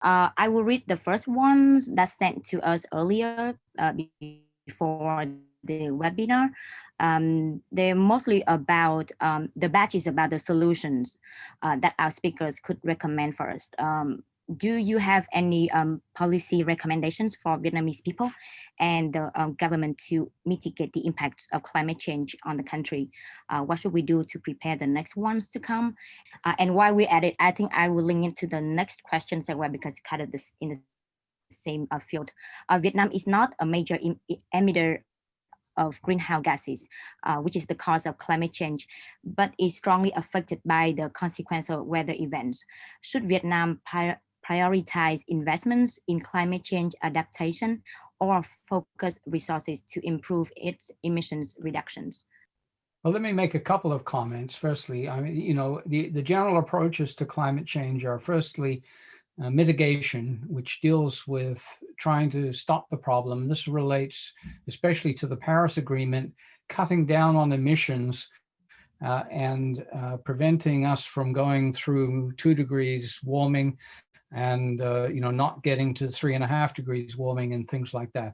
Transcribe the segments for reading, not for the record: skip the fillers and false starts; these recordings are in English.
I will read the first ones that sent to us earlier before the webinar. They're mostly about the batches about the solutions that our speakers could recommend for us. Do you have any policy recommendations for Vietnamese people and the government to mitigate the impacts of climate change on the country? What should we do to prepare the next ones to come? And while we're at it, I think I will link into the next questions as well, because it's kind of this in the same field. Vietnam is not a major emitter of greenhouse gases, which is the cause of climate change, but is strongly affected by the consequence of weather events. Should Vietnam prioritize investments in climate change adaptation or focus resources to improve its emissions reductions? Well, let me make a couple of comments. Firstly, I mean, you know, the general approaches to climate change are firstly, mitigation, which deals with trying to stop the problem. This relates especially to the Paris Agreement, cutting down on emissions and preventing us from going through 2 degrees warming and you know, not getting to 3.5 degrees warming and things like that.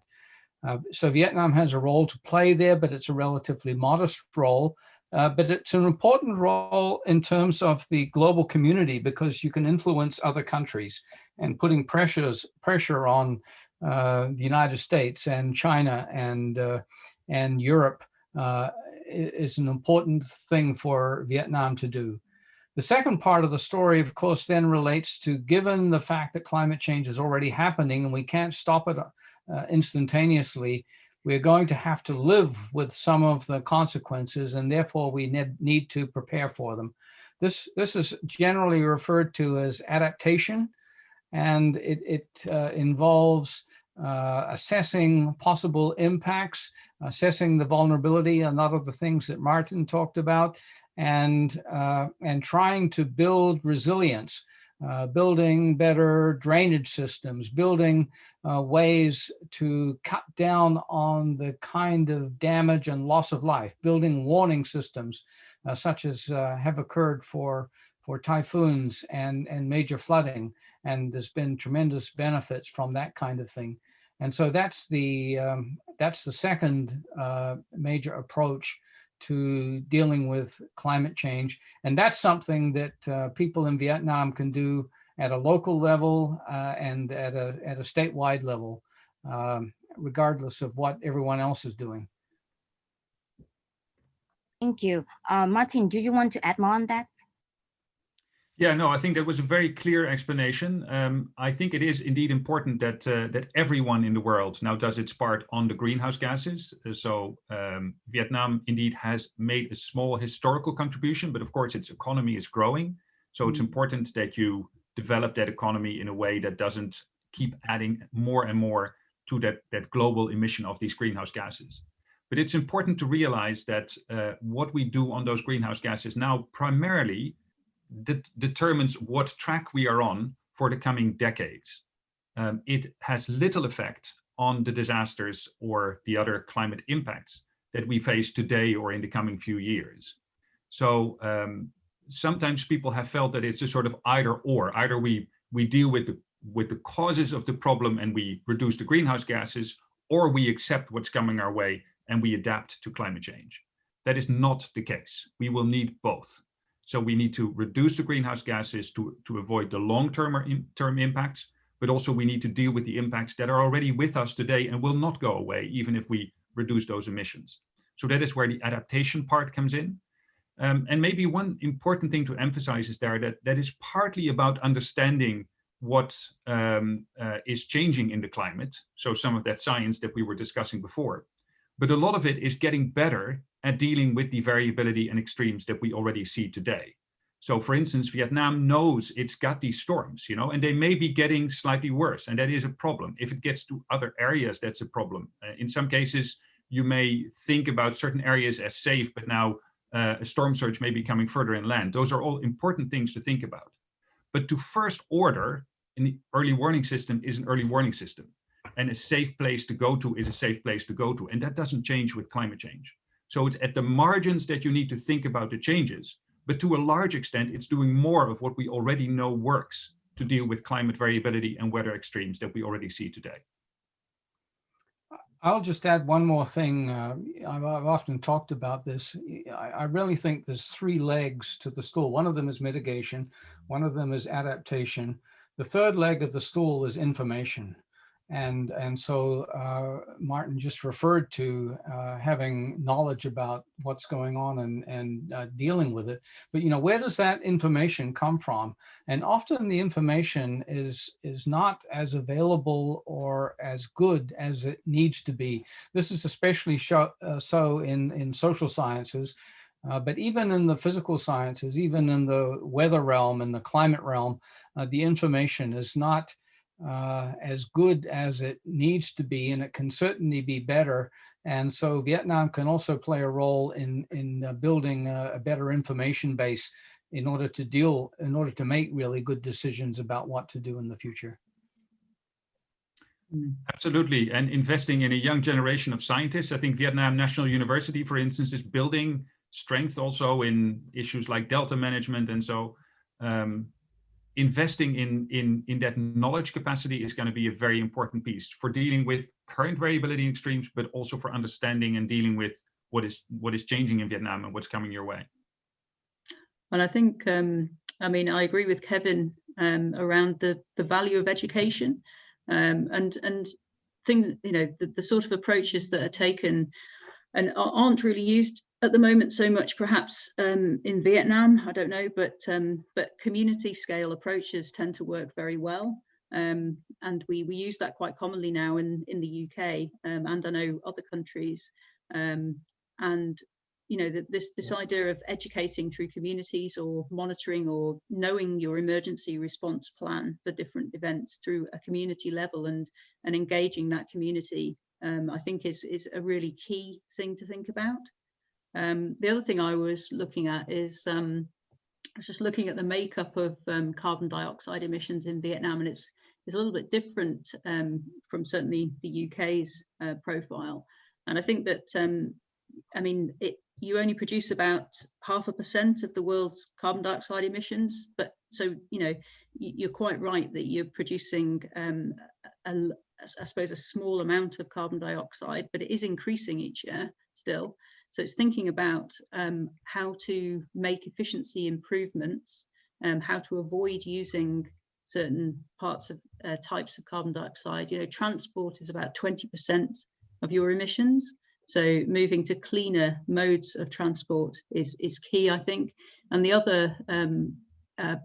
So Vietnam has a role to play there, but it's a relatively modest role. But it's an important role in terms of the global community, because you can influence other countries, and putting pressure on the United States and China and Europe is an important thing for Vietnam to do. The second part of the story, of course, then relates to, given the fact that climate change is already happening and we can't stop it instantaneously, we're going to have to live with some of the consequences, and therefore we need to prepare for them. This is generally referred to as adaptation, and it involves assessing possible impacts, assessing the vulnerability, and a lot of the things that Maarten talked about, and trying to build resilience, building better drainage systems, building ways to cut down on the kind of damage and loss of life, building warning systems such as have occurred for typhoons and major flooding. And there's been tremendous benefits from that kind of thing. And so that's the second major approach to dealing with climate change. And that's something that people in Vietnam can do at a local level and at a statewide level, regardless of what everyone else is doing. Thank you. Maarten, do you want to add more on that? Yeah, no, I think that was a very clear explanation. I think it is indeed important that that everyone in the world now does its part on the greenhouse gases. So Vietnam indeed has made a small historical contribution, but of course its economy is growing. So it's important that you develop that economy in a way that doesn't keep adding more and more to that global emission of these greenhouse gases. But it's important to realize that what we do on those greenhouse gases now primarily determines what track we are on for the coming decades. It has little effect on the disasters or the other climate impacts that we face today or in the coming few years. So sometimes people have felt that it's a sort of either or. Either we deal with the causes of the problem and we reduce the greenhouse gases, or we accept what's coming our way and we adapt to climate change. That is not the case. We will need both. So we need to reduce the greenhouse gases to avoid the long-term impacts, but also we need to deal with the impacts that are already with us today and will not go away, even if we reduce those emissions. So that is where the adaptation part comes in. And maybe one important thing to emphasize is that is partly about understanding what is changing in the climate. So some of that science that we were discussing before. But a lot of it is getting better at dealing with the variability and extremes that we already see today. So for instance, Vietnam knows it's got these storms, you know, and they may be getting slightly worse, and that is a problem. If it gets to other areas, that's a problem. In some cases, you may think about certain areas as safe, but now a storm surge may be coming further inland. Those are all important things to think about. But to first order, an early warning system is an early warning system. And a safe place to go to is a safe place to go to. And that doesn't change with climate change. So it's at the margins that you need to think about the changes. But to a large extent, it's doing more of what we already know works. to deal with climate variability and weather extremes that we already see today. I'll just add one more thing. I've often talked about this. I really think there's three legs to the stool. One of them is mitigation. One of them is adaptation. The third leg of the stool is information. And so Maarten just referred to having knowledge about what's going on and dealing with it. But, you know, where does that information come from? And often the information is not as available or as good as it needs to be. This is especially so in social sciences, but even in the physical sciences, even in the weather realm and the climate realm, the information is not as good as it needs to be, and it can certainly be better. And so Vietnam can also play a role in building a better information base in order to make really good decisions about what to do in the future. Absolutely, and investing in a young generation of scientists. I think Vietnam National University, for instance, is building strength also in issues like delta management, and so investing in that knowledge capacity is going to be a very important piece for dealing with current variability extremes, but also for understanding and dealing with what is changing in Vietnam and what's coming your way. And I think, I mean, I agree with Kevin around the value of education, and think, you know, the sort of approaches that are taken and aren't really used at the moment so much, perhaps in Vietnam, I don't know, but community scale approaches tend to work very well. And we use that quite commonly now in the UK, and I know other countries. And you know, this idea of educating through communities or monitoring or knowing your emergency response plan for different events through a community level and engaging that community, I think is a really key thing to think about. The other thing I was looking at is I was just looking at the makeup of carbon dioxide emissions in Vietnam, and it's a little bit different from certainly the UK's profile. And I think that I mean, you only produce about 0.5% of the world's carbon dioxide emissions, but so, you know, you're quite right that you're producing I suppose a small amount of carbon dioxide, but it is increasing each year still. So it's thinking about how to make efficiency improvements, how to avoid using certain parts of types of carbon dioxide. You know, transport is about 20% of your emissions. So moving to cleaner modes of transport is key, I think. And the other, I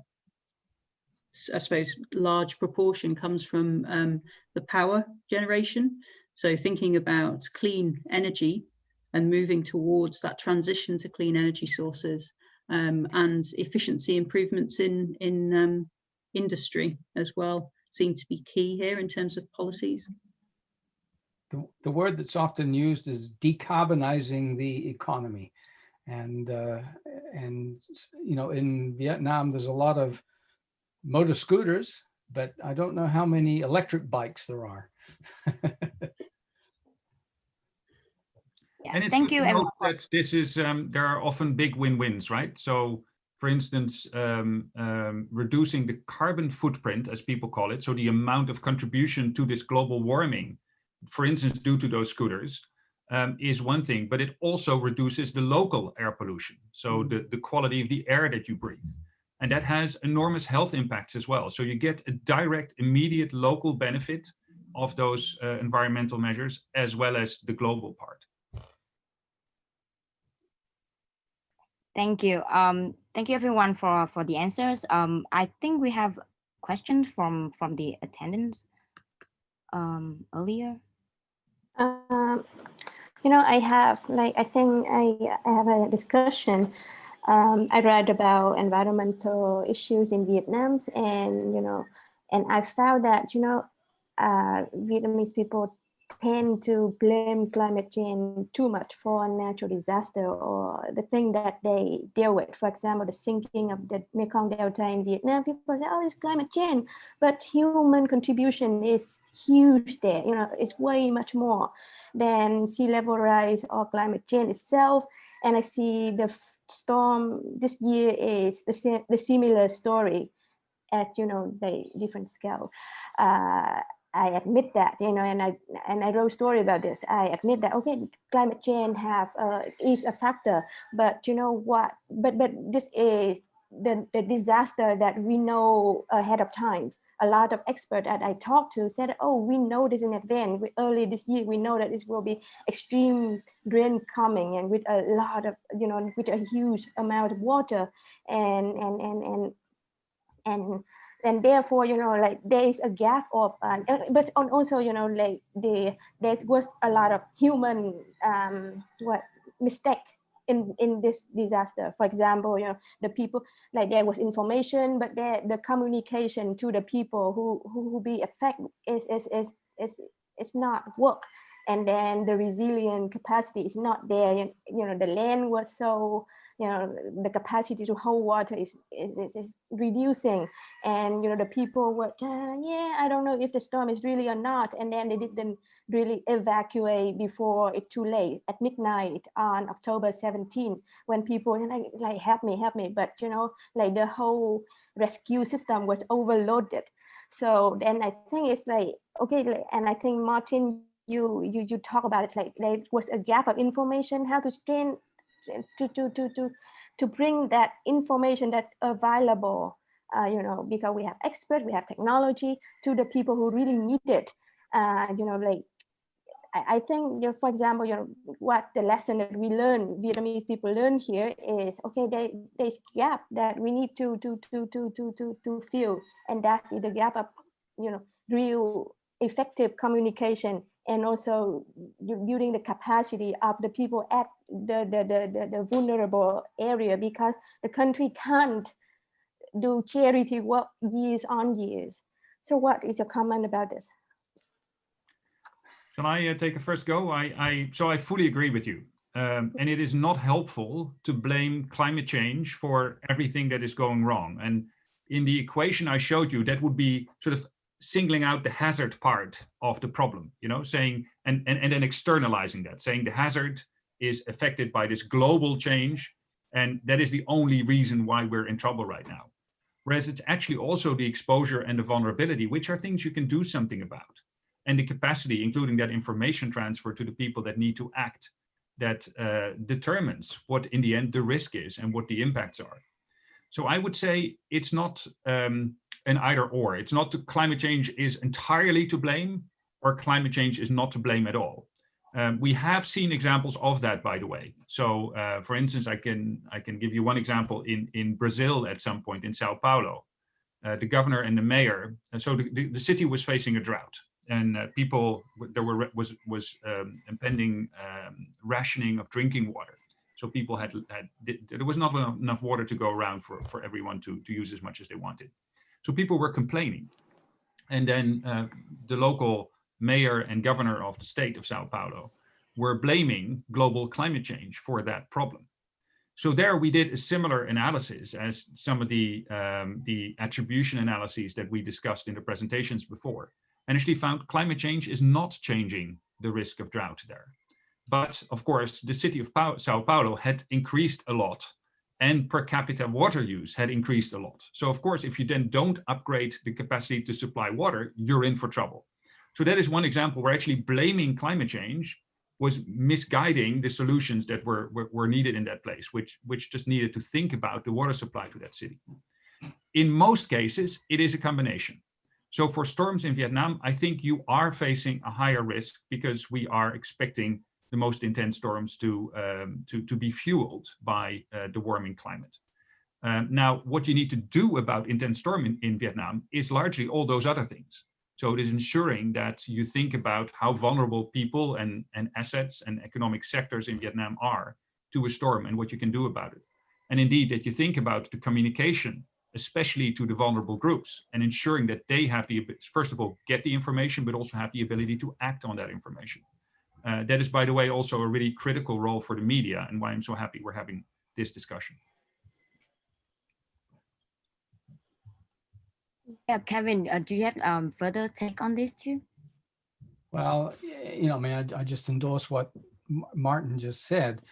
suppose, large proportion comes from the power generation. So thinking about clean energy and moving towards that transition to clean energy sources, and efficiency improvements in industry as well seem to be key here in terms of policies. The word that's often used is decarbonizing the economy. And you know, in Vietnam, there's a lot of motor scooters, but I don't know how many electric bikes there are. Yeah, And it's thank you. that this is there are often big win-wins, right? So, for instance, reducing the carbon footprint, as people call it, so the amount of contribution to this global warming, for instance, due to those scooters, is one thing, but it also reduces the local air pollution, so the quality of the air that you breathe. And that has enormous health impacts as well. So you get a direct, immediate local benefit of those environmental measures, as well as the global part. Thank you. Thank you everyone for the answers. I think we have questions from the attendants earlier. You know, I think I have a discussion. I read about environmental issues in Vietnam, and you know, and I found that, you know, Vietnamese people tend to blame climate change too much for natural disaster or the thing that they deal with. For example, the sinking of the Mekong Delta in Vietnam, people say, oh, it's climate change, but human contribution is huge there. You know, it's way much more than sea level rise or climate change itself. And I see the storm this year is the similar story. at, you know, the different scale. I admit that, you know, and I wrote a story about this. I admit that, okay, climate change is a factor, but you know what, but this is the disaster that we know ahead of time. A lot of experts that I talked to said, oh, we know this in advance. Early this year, we know that it will be extreme rain coming, and with a lot of, you know, with a huge amount of water, and therefore, you know, like there is a gap of, but also, you know, like there was a lot of human mistake in this disaster. For example, you know, the people, like there was information, but the communication to the people who be affected is not work, and then the resilient capacity is not there. You know, the land was so, you know, the capacity to hold water is reducing, and you know, the people were yeah, I don't know if the storm is really or not, and then they didn't really evacuate before it's too late at midnight on October 17, when people like help me, but you know, like the whole rescue system was overloaded. So then I think it's like, okay, and I think Maarten, you talk about it, like there was a gap of information, how to train to bring that information that's available, you know, because we have experts, we have technology, to the people who really need it. You know, like I think, you know, for example, you know, what the lesson that we learn, Vietnamese people learn here is, okay, there's gap that we need to fill, and that's the gap of, you know, real effective communication, and also building the capacity of the people at the vulnerable area, because the country can't do charity work years on years. So what is your comment about this? Can I take a first go? So I fully agree with you. And it is not helpful to blame climate change for everything that is going wrong. And in the equation I showed you, that would be sort of singling out the hazard part of the problem, you know, saying, and then externalizing that, saying the hazard is affected by this global change, and that is the only reason why we're in trouble right now. Whereas it's actually also the exposure and the vulnerability, which are things you can do something about. And the capacity, including that information transfer to the people that need to act, that determines what in the end the risk is and what the impacts are. So I would say it's not an either or. It's not climate change is entirely to blame, or climate change is not to blame at all. We have seen examples of that, by the way. So for instance, I can give you one example in Brazil at some point in Sao Paulo. The governor and the mayor, so the city was facing a drought. And people, there was impending rationing of drinking water. So people there was not enough water to go around for everyone to use as much as they wanted. So people were complaining. And then the local mayor and governor of the state of Sao Paulo were blaming global climate change for that problem. So there we did a similar analysis as some of the attribution analyses that we discussed in the presentations before, and actually found climate change is not changing the risk of drought there. But of course, the city of Sao Paulo had increased a lot, and per capita water use had increased a lot. So of course, if you then don't upgrade the capacity to supply water, you're in for trouble. So that is one example where actually blaming climate change was misguiding the solutions that were needed in that place, which just needed to think about the water supply to that city. In most cases, it is a combination. So for storms in Vietnam, I think you are facing a higher risk because we are expecting the most intense storms to be fueled by the warming climate. Now, what you need to do about intense storm in Vietnam is largely all those other things. So it is ensuring that you think about how vulnerable people and assets and economic sectors in Vietnam are to a storm and what you can do about it. And indeed, that you think about the communication, especially to the vulnerable groups, and ensuring that they have the, first of all, get the information, but also have the ability to act on that information. That is, by the way, also a really critical role for the media, and why I'm so happy we're having this discussion. Yeah, Kevin, do you have further take on this too? Well, you know, I mean, I just endorse what Maarten just said.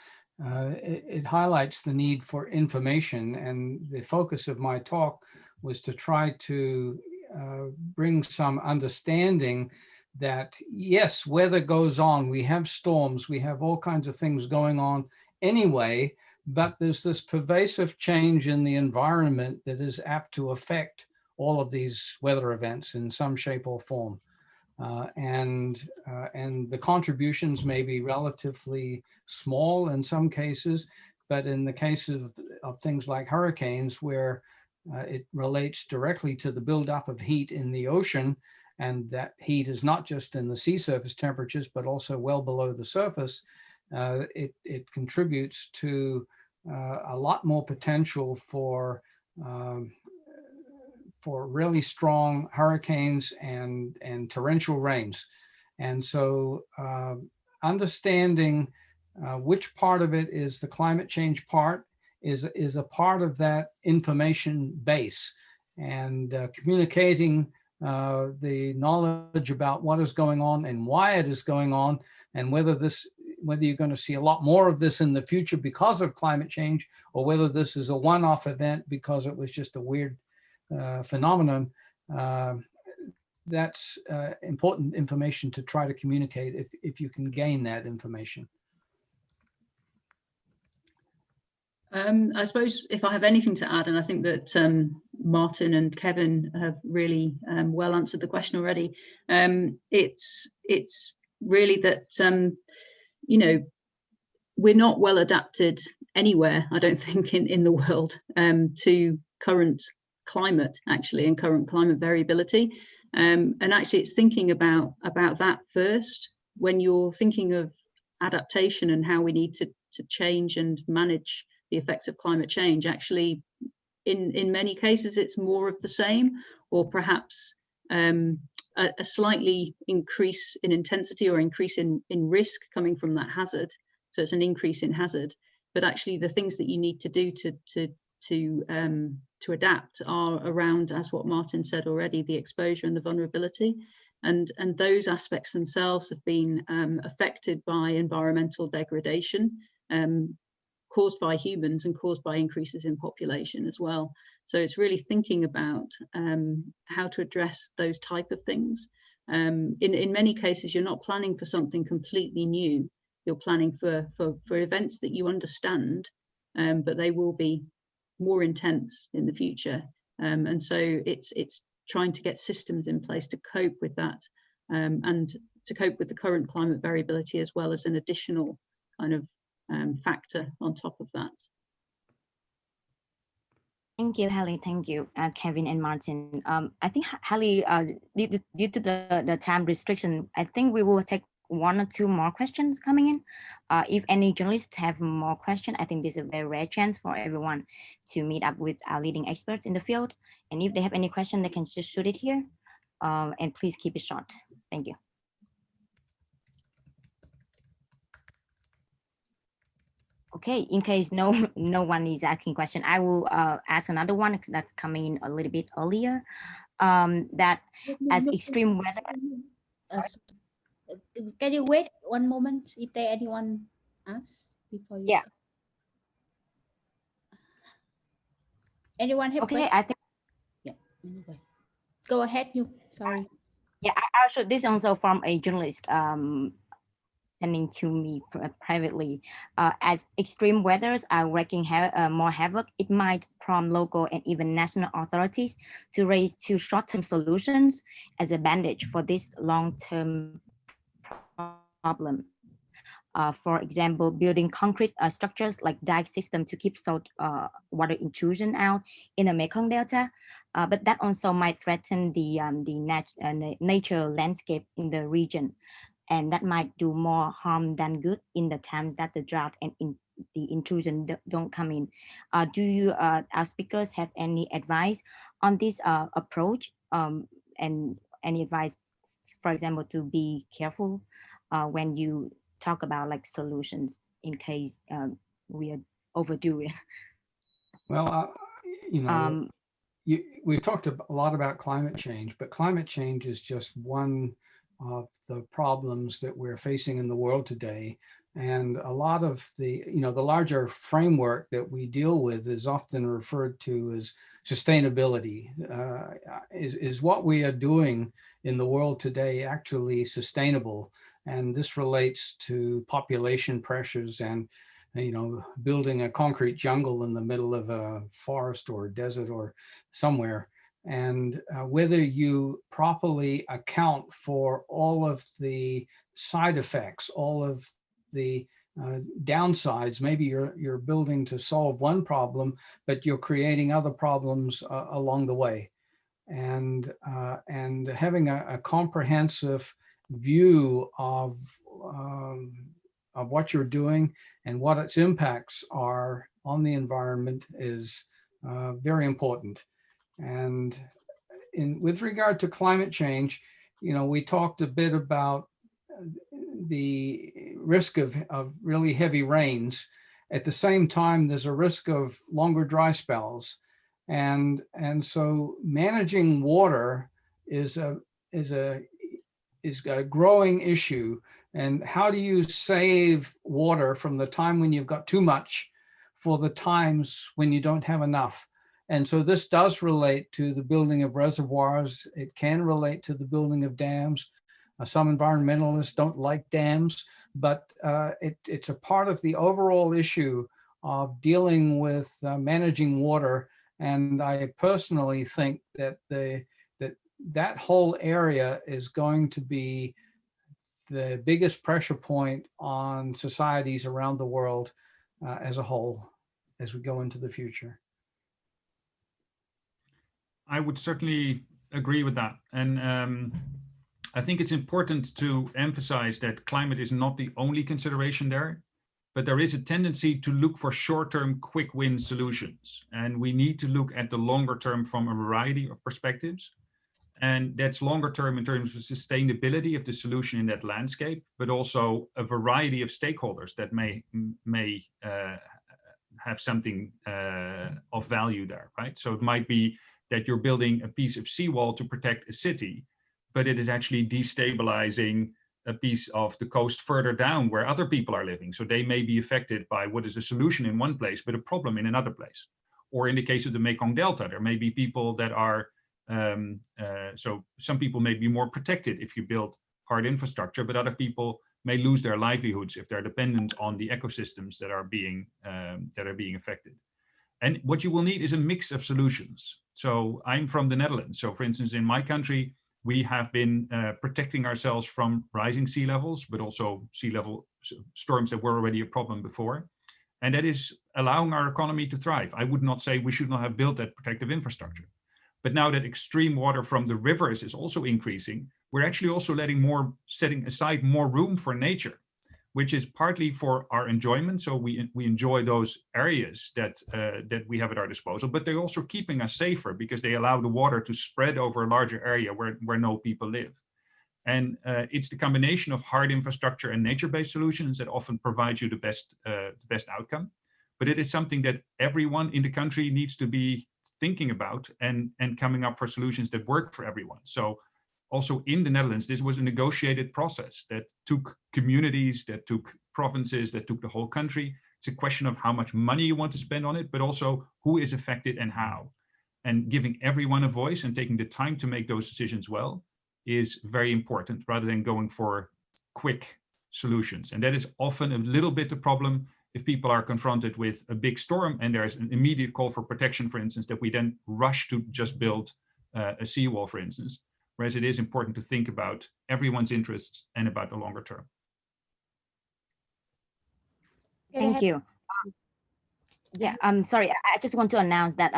It highlights the need for information, and the focus of my talk was to try to bring some understanding that, yes, weather goes on, we have storms, we have all kinds of things going on anyway, but there's this pervasive change in the environment that is apt to affect all of these weather events in some shape or form. And the contributions may be relatively small in some cases, but in the case of things like hurricanes, where it relates directly to the buildup of heat in the ocean, and that heat is not just in the sea surface temperatures, but also well below the surface, it contributes to a lot more potential for really strong hurricanes and torrential rains. And so understanding which part of it is the climate change part is a part of that information base, and communicating the knowledge about what is going on and why it is going on, and whether you're going to see a lot more of this in the future because of climate change, or whether this is a one-off event because it was just a weird phenomenon. That's important information to try to communicate if you can gain that information. I suppose if I have anything to add, and I think that Maarten and Kevin have really well answered the question already, it's really that, you know, we're not well adapted anywhere, I don't think, in the world to current climate, actually, and current climate variability. And actually, it's thinking about that first when you're thinking of adaptation and how we need to change and manage the effects of climate change. Actually, in many cases, it's more of the same, or perhaps a slightly increase in intensity or increase in risk coming from that hazard. So it's an increase in hazard, but actually the things that you need to do to adapt are around, as what Maarten said already, the exposure and the vulnerability, and those aspects themselves have been affected by environmental degradation, caused by humans and caused by increases in population as well. So it's really thinking about how to address those type of things. In many cases, you're not planning for something completely new. You're planning for events that you understand, but they will be more intense in the future. And so it's trying to get systems in place to cope with that, and to cope with the current climate variability, as well as an additional kind of factor on top of that. Thank you, Hallie. Thank you, Kevin and Maarten. I think, Hallie, due to the time restriction, I think we will take one or two more questions coming in. If any journalists have more questions, I think this is a very rare chance for everyone to meet up with our leading experts in the field. And if they have any question, they can just shoot it here. And please keep it short. Thank you. Okay, in case no one is asking question, I will ask another one that's coming in a little bit earlier. That as extreme weather. Can you wait one moment if there anyone asks before you? Yeah. Go? Anyone have Okay, question? I think. Yeah. Anyway. Go ahead, you. Sorry. Yeah, I showed this also from a journalist sending to me privately. As extreme weathers are wreaking more havoc, it might prompt local and even national authorities to raise two short-term solutions as a bandage for this long-term problem. For example, building concrete structures like dike system to keep salt water intrusion out in the Mekong Delta, but that also might threaten the natural landscape in the region, and that might do more harm than good in the time that the drought and the intrusion don't come in. Do you, our speakers, have any advice on this approach, and any advice, for example, to be careful when you talk about like solutions in case we are overdue it? Well, you know, we've talked a lot about climate change, but climate change is just one of the problems that we're facing in the world today. And a lot of the, the larger framework that we deal with is often referred to as sustainability. Is what we are doing in the world today actually sustainable? And this relates to population pressures and, building a concrete jungle in the middle of a forest or a desert or somewhere. And whether you properly account for all of the side effects, all of the downsides. Maybe you're building to solve one problem, but you're creating other problems along the way. And having a comprehensive view of what you're doing and what its impacts are on the environment is very important. And with regard to climate change, we talked a bit about the risk of really heavy rains. At the same time, there's a risk of longer dry spells. And so managing water is a growing issue. And how do you save water from the time when you've got too much for the times when you don't have enough? And so this does relate to the building of reservoirs. It can relate to the building of dams. Some environmentalists don't like dams, but it's a part of the overall issue of dealing with managing water. And I personally think that that whole area is going to be the biggest pressure point on societies around the world as a whole as we go into the future. I would certainly agree with that. And I think it's important to emphasize that climate is not the only consideration there, but there is a tendency to look for short-term quick win solutions. And we need to look at the longer term from a variety of perspectives. And that's longer term in terms of sustainability of the solution in that landscape, but also a variety of stakeholders that may have something of value there, right? So it might be that you're building a piece of seawall to protect a city, but it is actually destabilizing a piece of the coast further down where other people are living. So they may be affected by what is a solution in one place, but a problem in another place. Or in the case of the Mekong Delta, there may be people that are, so some people may be more protected if you build hard infrastructure, but other people may lose their livelihoods if they're dependent on the ecosystems that are being affected. And what you will need is a mix of solutions. So I'm from the Netherlands. So for instance, in my country, we have been protecting ourselves from rising sea levels, but also sea level storms that were already a problem before. And that is allowing our economy to thrive. I would not say we should not have built that protective infrastructure. But now that extreme water from the rivers is also increasing, we're actually also setting aside more room for nature, which is partly for our enjoyment. So we enjoy those areas that we have at our disposal, but they're also keeping us safer because they allow the water to spread over a larger area where no people live. And it's the combination of hard infrastructure and nature-based solutions that often provides you the best outcome. But it is something that everyone in the country needs to be thinking about and coming up for solutions that work for everyone. So also in the Netherlands, this was a negotiated process that took communities, that took provinces, that took the whole country. It's a question of how much money you want to spend on it, but also who is affected and how. And giving everyone a voice and taking the time to make those decisions well is very important, rather than going for quick solutions. And that is often a little bit the problem if people are confronted with a big storm and there's an immediate call for protection, for instance, that we then rush to just build a seawall, for instance. Whereas it is important to think about everyone's interests and about the longer term. Thank you. Yeah, I'm sorry. I just want to announce that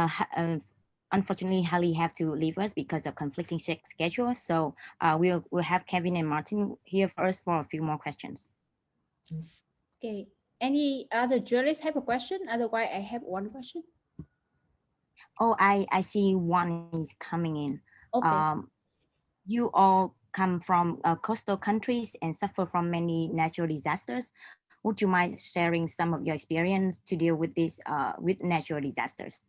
unfortunately, Hallie have to leave us because of conflicting schedules. So we'll have Kevin and Maarten here first for a few more questions. Okay. Any other journalists have a question? Otherwise, I have one question. Oh, I see one is coming in. Okay. You all come from coastal countries and suffer from many natural disasters. Would you mind sharing some of your experience to deal with this with natural disasters?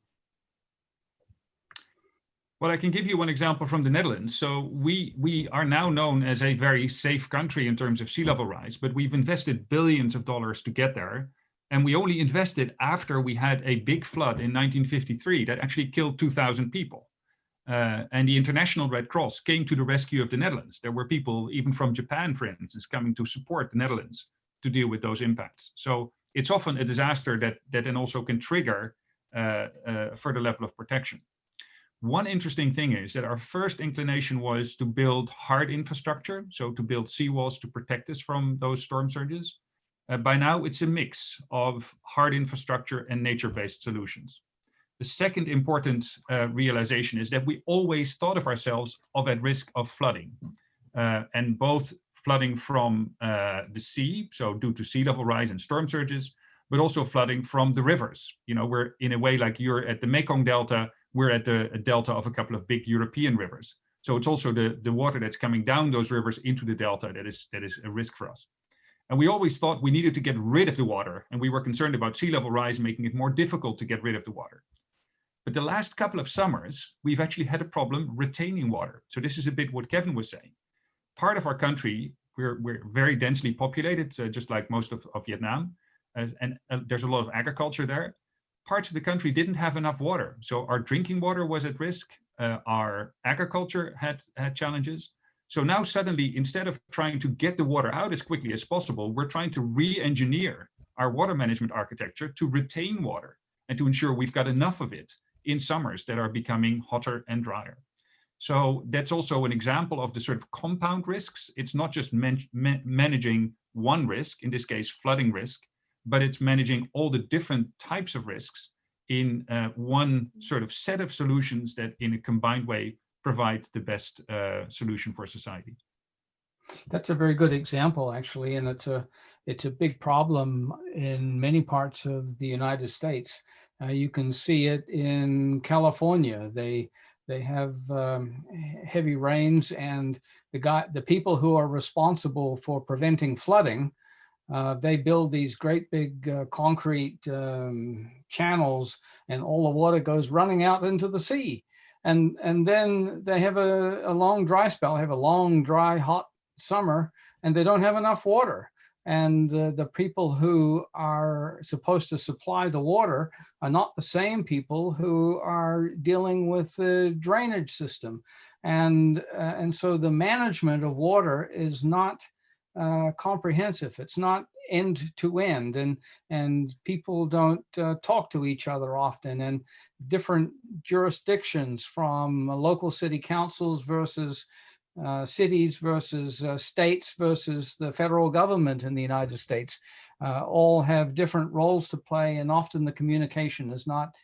Well, I can give you one example from the Netherlands. So we are now known as a very safe country in terms of sea level rise, but we've invested billions of dollars to get there. And we only invested after we had a big flood in 1953 that actually killed 2,000 people. And the International Red Cross came to the rescue of the Netherlands. There were people, even from Japan, for instance, coming to support the Netherlands to deal with those impacts. So it's often a disaster that then also can trigger a further level of protection. One interesting thing is that our first inclination was to build hard infrastructure, so to build seawalls to protect us from those storm surges. By now, it's a mix of hard infrastructure and nature-based solutions. The second important realization is that we always thought of ourselves at risk of flooding, and both flooding from the sea, so due to sea level rise and storm surges, but also flooding from the rivers. You know, we're in a way like you're at the Mekong Delta, we're at the delta of a couple of big European rivers. So it's also the water that's coming down those rivers into the delta that is a risk for us. And we always thought we needed to get rid of the water, and we were concerned about sea level rise making it more difficult to get rid of the water. But the last couple of summers, we've actually had a problem retaining water. So this is a bit what Kevin was saying. Part of our country, we're very densely populated, just like most of Vietnam, and there's a lot of agriculture there. Parts of the country didn't have enough water. So our drinking water was at risk. Our agriculture had challenges. So now suddenly, instead of trying to get the water out as quickly as possible, we're trying to re-engineer our water management architecture to retain water and to ensure we've got enough of it in summers that are becoming hotter and drier. So that's also an example of the sort of compound risks. It's not just managing one risk, in this case, flooding risk, but it's managing all the different types of risks in one sort of set of solutions that in a combined way provide the best solution for society. That's a very good example, actually, and it's a big problem in many parts of the United States. You can see it in California. They have heavy rains, and the people who are responsible for preventing flooding, they build these great big concrete channels, and all the water goes running out into the sea. And then they have a long dry spell, have a long, dry, hot summer, and they don't have enough water. And the people who are supposed to supply the water are not the same people who are dealing with the drainage system. And so the management of water is not comprehensive. It's not end to end, and people don't talk to each other often, and different jurisdictions from local city councils versus cities versus states versus the federal government in the United States all have different roles to play, and often the communication is not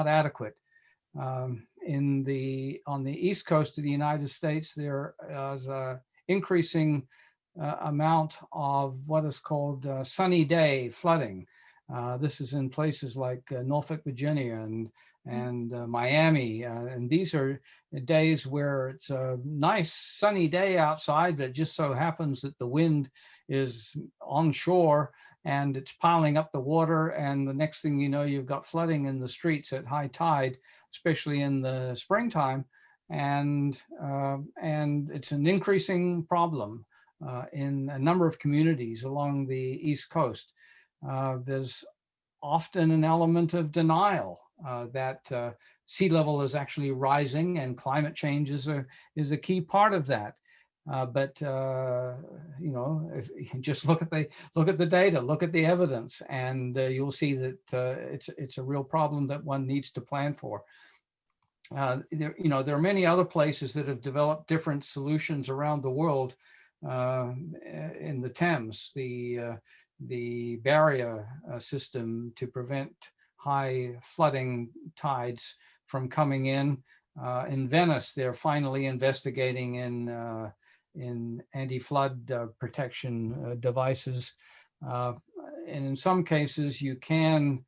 adequate. On the East Coast of the United States, there is an increasing amount of what is called sunny day flooding. This is in places like Norfolk, Virginia, and Miami, and these are days where it's a nice sunny day outside, but it just so happens that the wind is onshore and it's piling up the water, and the next thing you know, you've got flooding in the streets at high tide, especially in the springtime, and it's an increasing problem in a number of communities along the East Coast. There's often an element of denial that sea level is actually rising, and climate change is a key part of that. But you know, if you just look at the data, look at the evidence, and you'll see that it's a real problem that one needs to plan for. There are many other places that have developed different solutions around the world. In the Thames, the barrier system to prevent high flooding tides from coming in. In Venice, they're finally investigating in anti-flood protection devices. And in some cases, you can,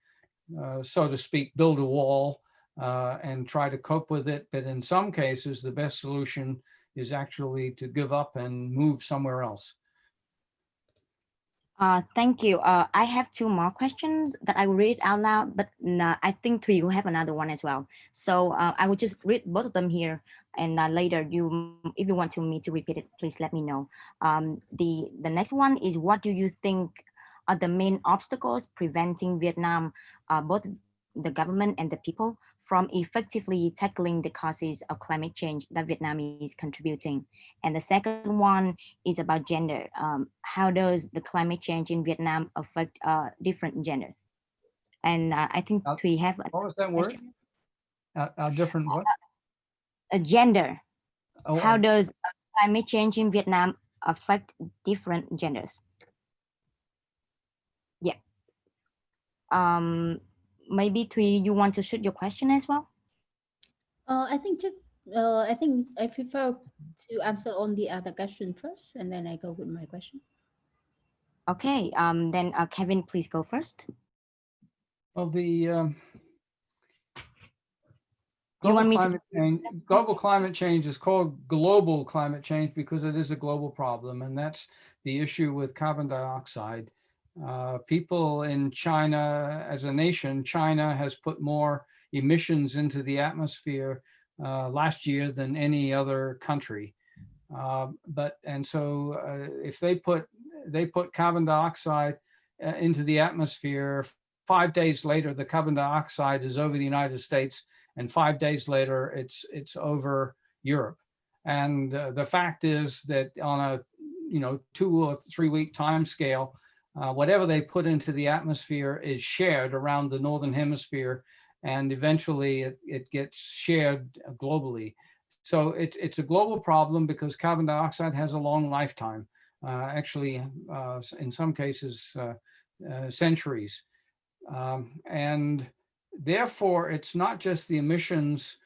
so to speak, build a wall and try to cope with it. But in some cases, the best solution is actually to give up and move somewhere else. Thank you. I have two more questions that I will read out loud, but I think Thùy will have another one as well. So I will just read both of them here, and later, if you want me to repeat it, please let me know. The next one is, what do you think are the main obstacles preventing Vietnam, both the government and the people, from effectively tackling the causes of climate change that Vietnam is contributing? And the second one is about gender. How does the climate change in Vietnam affect different genders? And I think we have What was that word? Different what? A gender. Oh, How does climate change in Vietnam affect different genders? Yeah. Maybe Thùy, you want to shoot your question as well? I think I prefer to answer on the other question first, and then I go with my question. Okay. Then Kevin, please go first. Well, the global climate change is called global climate change because it is a global problem, and that's the issue with carbon dioxide. People in China, as a nation, China has put more emissions into the atmosphere last year than any other country. If they put carbon dioxide into the atmosphere, 5 days later, the carbon dioxide is over the United States, and 5 days later, it's over Europe. And the fact is that on a 2 or 3 week time scale, whatever they put into the atmosphere is shared around the Northern Hemisphere, and eventually it gets shared globally. So it's a global problem because carbon dioxide has a long lifetime, actually, in some cases, centuries. And therefore, it's not just the emissions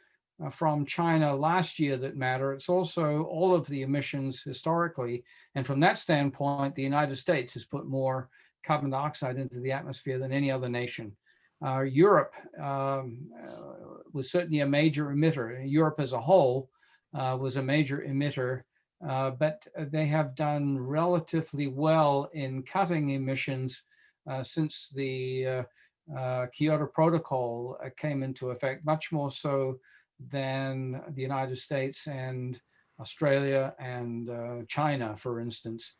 from China last year that matter, it's also all of the emissions historically. And from that standpoint, the United States has put more carbon dioxide into the atmosphere than any other nation. Europe was certainly a major emitter. Europe as a whole was a major emitter, but they have done relatively well in cutting emissions since the Kyoto Protocol came into effect, much more so than the United States and Australia and China, for instance.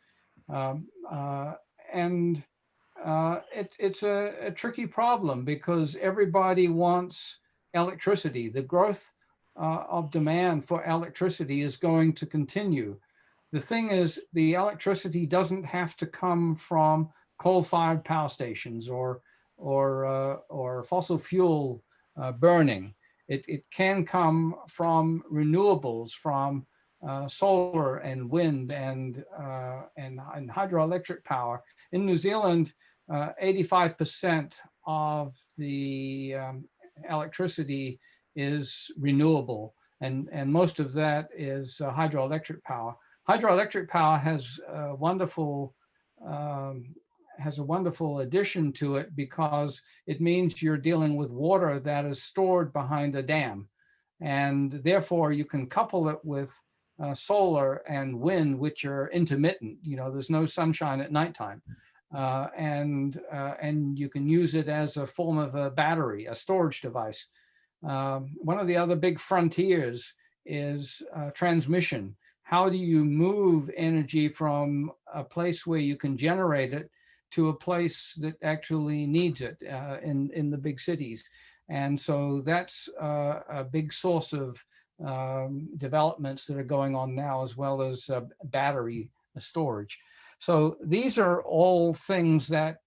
It's a tricky problem because everybody wants electricity. The growth of demand for electricity is going to continue. The thing is, the electricity doesn't have to come from coal-fired power stations or fossil fuel burning. It can come from renewables, from solar and wind and hydroelectric power. In New Zealand, 85% of the electricity is renewable, and most of that is hydroelectric power. Hydroelectric power has a wonderful addition to it because it means you're dealing with water that is stored behind a dam, and therefore you can couple it with solar and wind, which are intermittent. There's no sunshine at nighttime, and you can use it as a form of a battery, a storage device. One of the other big frontiers is transmission. How do you move energy from a place where you can generate it to a place that actually needs it in the big cities? And so that's a big source of developments that are going on now, as well as battery storage. So these are all things that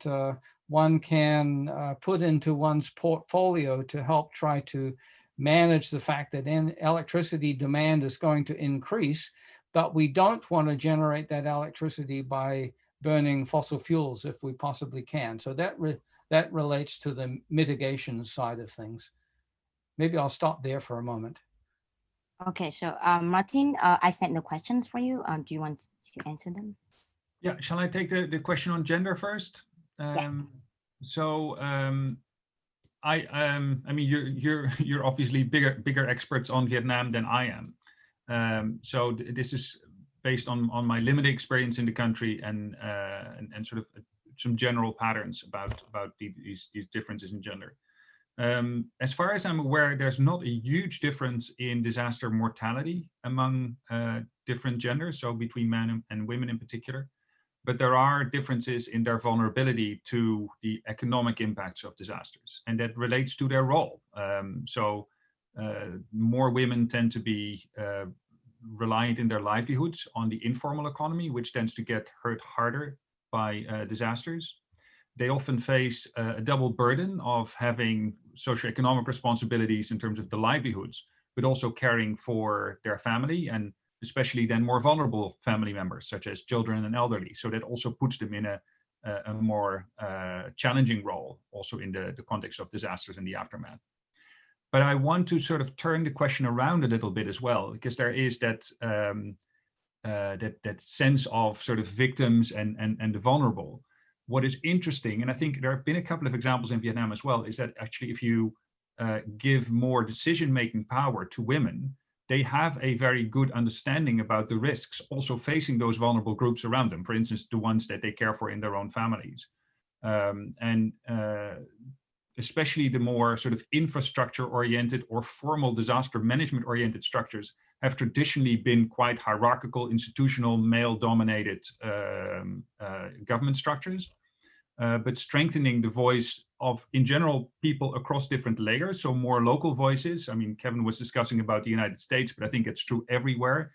one can put into one's portfolio to help try to manage the fact that electricity demand is going to increase, but we don't want to generate that electricity by burning fossil fuels if we possibly can. So that relates to the mitigation side of things. Maybe I'll stop there for a moment. Okay, so Maarten, I sent the questions for you. Do you want to answer them? Yeah, shall I take the question on gender first? Yes. So I mean, you're obviously bigger experts on Vietnam than I am. So this is based on my limited experience in the country and sort of some general patterns about these differences in gender. As far as I'm aware, there's not a huge difference in disaster mortality among different genders, so between men and women in particular. But there are differences in their vulnerability to the economic impacts of disasters, and that relates to their role. More women tend to be reliant in their livelihoods on the informal economy, which tends to get hurt harder by disasters. They often face a double burden of having socioeconomic responsibilities in terms of the livelihoods, but also caring for their family, and especially then more vulnerable family members, such as children and elderly. So that also puts them in a more challenging role, also in the context of disasters and the aftermath. But I want to sort of turn the question around a little bit as well, because there is that sense of sort of victims and the vulnerable. What is interesting, and I think there have been a couple of examples in Vietnam as well, is that actually if you give more decision-making power to women, they have a very good understanding about the risks also facing those vulnerable groups around them, for instance, the ones that they care for in their own families. Especially the more sort of infrastructure-oriented or formal disaster management-oriented structures have traditionally been quite hierarchical, institutional, male-dominated government structures. But strengthening the voice of, in general, people across different layers, so more local voices. I mean, Kevin was discussing about the United States, but I think it's true everywhere.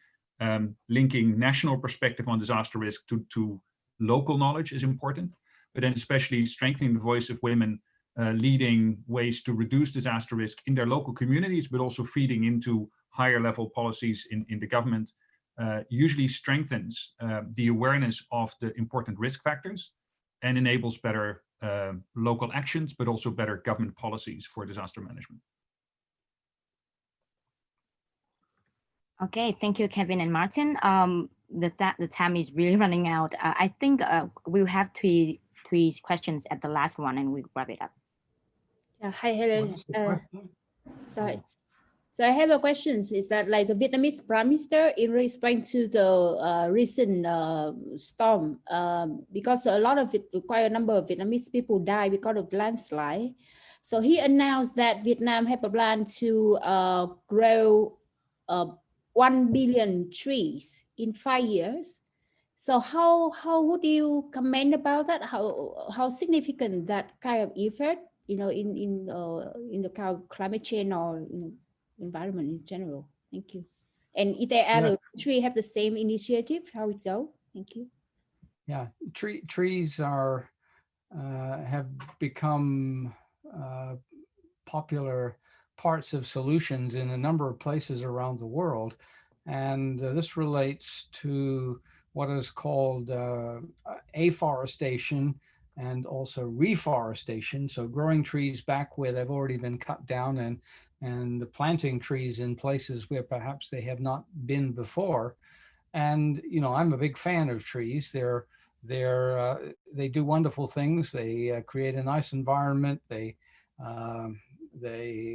Linking national perspective on disaster risk to local knowledge is important, but then especially strengthening the voice of women, leading ways to reduce disaster risk in their local communities, but also feeding into higher level policies in the government, usually strengthens the awareness of the important risk factors and enables better local actions, but also better government policies for disaster management. Okay, thank you, Kevin and Maarten. The time is really running out. I think we'll have three questions at the last one, and we'll wrap it up. Hi, hello. Sorry. So I have a question. Is that like the Vietnamese Prime Minister in response to the recent storm, because a lot of it, quite a number of Vietnamese people died because of landslide. So he announced that Vietnam have a plan to grow 1 billion trees in 5 years. So how would you comment about that? How significant that kind of effort, you know, in the kind of climate change or environment in general? Thank you. And if there are other countries have the same initiative, how it go? Thank you. Yeah, trees are have become popular parts of solutions in a number of places around the world, and this relates to what is called afforestation and also reforestation. So growing trees back where they've already been cut down, and planting trees in places where perhaps they have not been before. And you know, I'm a big fan of trees. They do wonderful things. They create a nice environment. They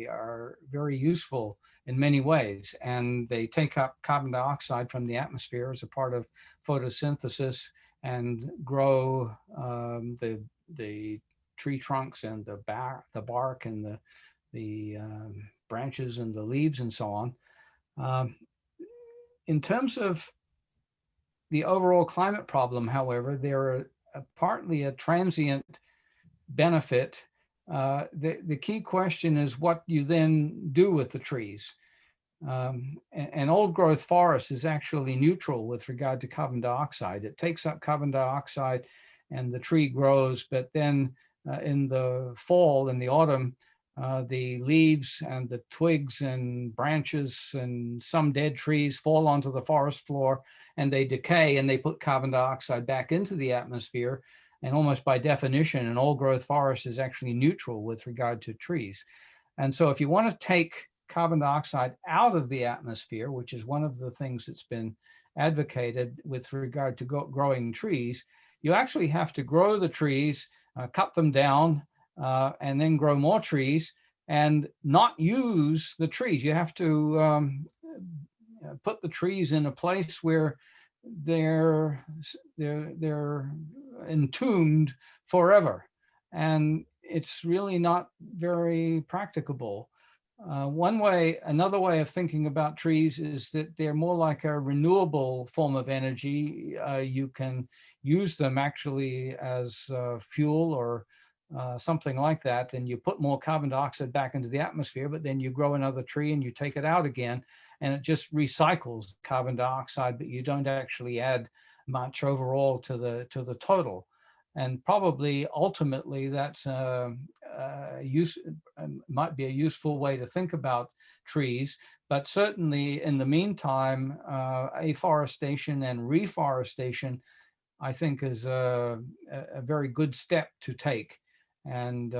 are very useful in many ways, and they take up carbon dioxide from the atmosphere as a part of photosynthesis and grow the tree trunks and the bark and the branches and the leaves and so on. In terms of the overall climate problem, however, they're partly a transient benefit. The key question is what you then do with the trees. An old growth forest is actually neutral with regard to carbon dioxide. It takes up carbon dioxide and the tree grows, but then in the fall, in the autumn, the leaves and the twigs and branches and some dead trees fall onto the forest floor and they decay and they put carbon dioxide back into the atmosphere. And almost by definition, an old growth forest is actually neutral with regard to trees. And so if you want to take carbon dioxide out of the atmosphere, which is one of the things that's been advocated with regard to growing trees, you actually have to grow the trees, cut them down, and then grow more trees and not use the trees. You have to put the trees in a place where they're entombed forever, and it's really not very practicable. Another way of thinking about trees is that they're more like a renewable form of energy. You can use them actually as fuel or something like that, and you put more carbon dioxide back into the atmosphere, but then you grow another tree and you take it out again, and it just recycles carbon dioxide, but you don't actually add much overall to the total. And probably ultimately that's might be a useful way to think about trees, but certainly in the meantime, afforestation and reforestation, I think, is a very good step to take. And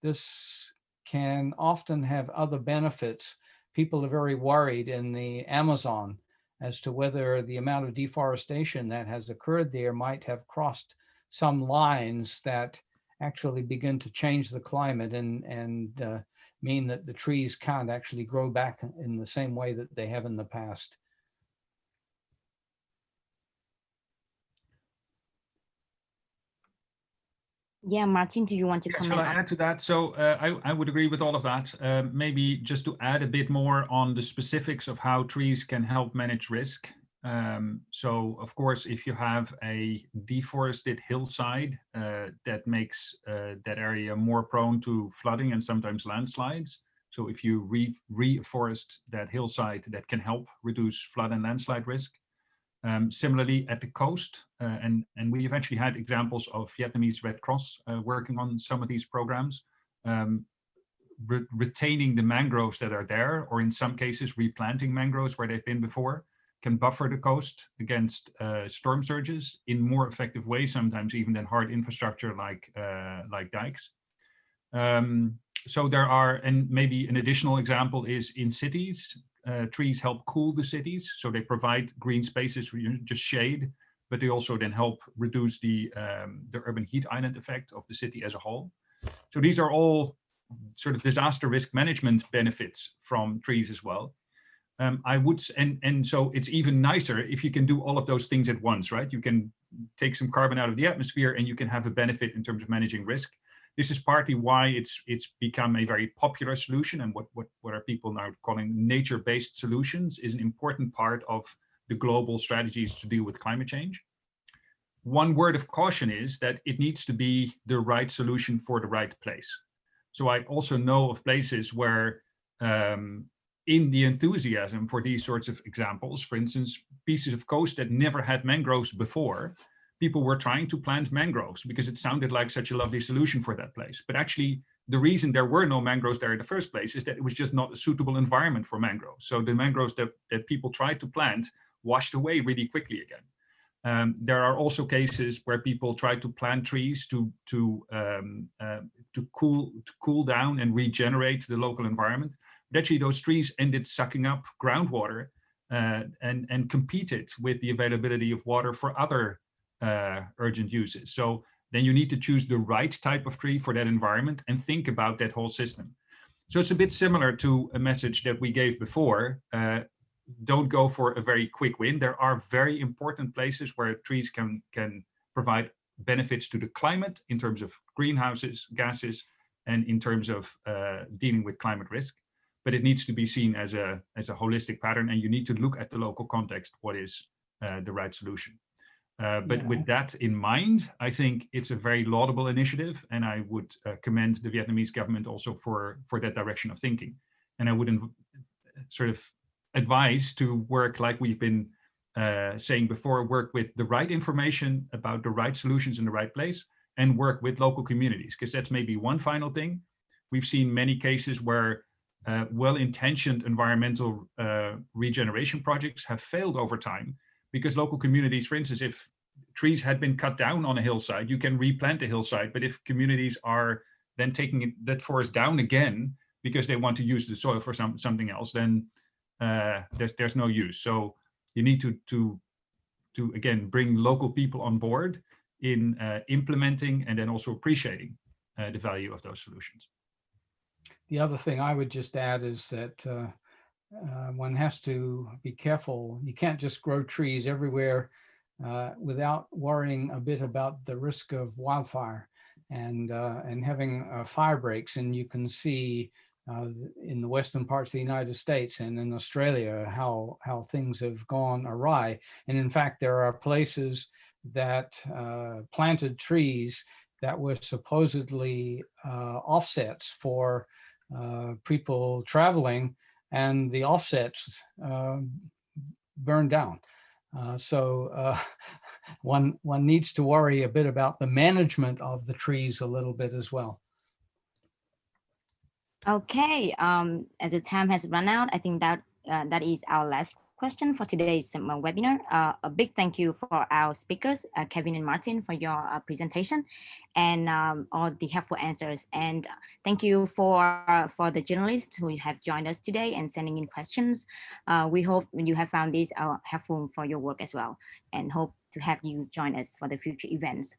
this can often have other benefits. People are very worried in the Amazon as to whether the amount of deforestation that has occurred there might have crossed some lines that actually begin to change the climate and mean that the trees can't actually grow back in the same way that they have in the past. Yeah, Maarten, do you want to comment? Shall I add to that? So I would agree with all of that. Maybe just to add a bit more on the specifics of how trees can help manage risk. So of course, if you have a deforested hillside, that makes that area more prone to flooding and sometimes landslides. So if you reforest that hillside, that can help reduce flood and landslide risk. Similarly, at the coast, and we have actually had examples of Vietnamese Red Cross working on some of these programs, retaining the mangroves that are there, or in some cases replanting mangroves where they've been before, can buffer the coast against storm surges in more effective ways, sometimes even than hard infrastructure like dikes. So there are, and maybe an additional example is in cities. Trees help cool the cities, so they provide green spaces for just shade, but they also then help reduce the urban heat island effect of the city as a whole. So these are all sort of disaster risk management benefits from trees as well. So it's even nicer if you can do all of those things at once, right? You can take some carbon out of the atmosphere and you can have a benefit in terms of managing risk. This is partly why it's become a very popular solution, and what are people now calling nature-based solutions is an important part of the global strategies to deal with climate change. One word of caution is that it needs to be the right solution for the right place. So I also know of places where in the enthusiasm for these sorts of examples, for instance, pieces of coast that never had mangroves before, people were trying to plant mangroves because it sounded like such a lovely solution for that place. But actually, the reason there were no mangroves there in the first place is that it was just not a suitable environment for mangroves. So the mangroves that people tried to plant washed away really quickly again. There are also cases where people try to plant trees to cool down and regenerate the local environment. But actually, those trees ended sucking up groundwater and competed with the availability of water for other urgent uses. So then you need to choose the right type of tree for that environment and think about that whole system. So it's a bit similar to a message that we gave before. Don't go for a very quick win. There are very important places where trees can provide benefits to the climate in terms of greenhouses, gases, and in terms of dealing with climate risk. But it needs to be seen as a holistic pattern, and you need to look at the local context, what is the right solution. But with that in mind, I think it's a very laudable initiative, and I would commend the Vietnamese government also for that direction of thinking. And I would sort of advise to work like we've been saying before, work with the right information about the right solutions in the right place, and work with local communities, because that's maybe one final thing. We've seen many cases where well-intentioned environmental regeneration projects have failed over time, because local communities, for instance, if trees had been cut down on a hillside, you can replant the hillside. But if communities are then taking that forest down again because they want to use the soil for something else, then there's no use. So you need to again bring local people on board in implementing and then also appreciating the value of those solutions. The other thing I would just add is that one has to be careful. You can't just grow trees everywhere without worrying a bit about the risk of wildfire and having fire breaks. And you can see in the western parts of the United States and in Australia how things have gone awry. And in fact, there are places that planted trees that were supposedly offsets for people traveling, and the offsets burned down. So one needs to worry a bit about the management of the trees a little bit as well. Okay, as the time has run out, I think that that is our last question for today's webinar. A big thank you for our speakers, Kevin and Maarten, for your presentation and all the helpful answers. And thank you for the journalists who have joined us today and sending in questions. We hope you have found this helpful for your work as well, and hope to have you join us for the future events.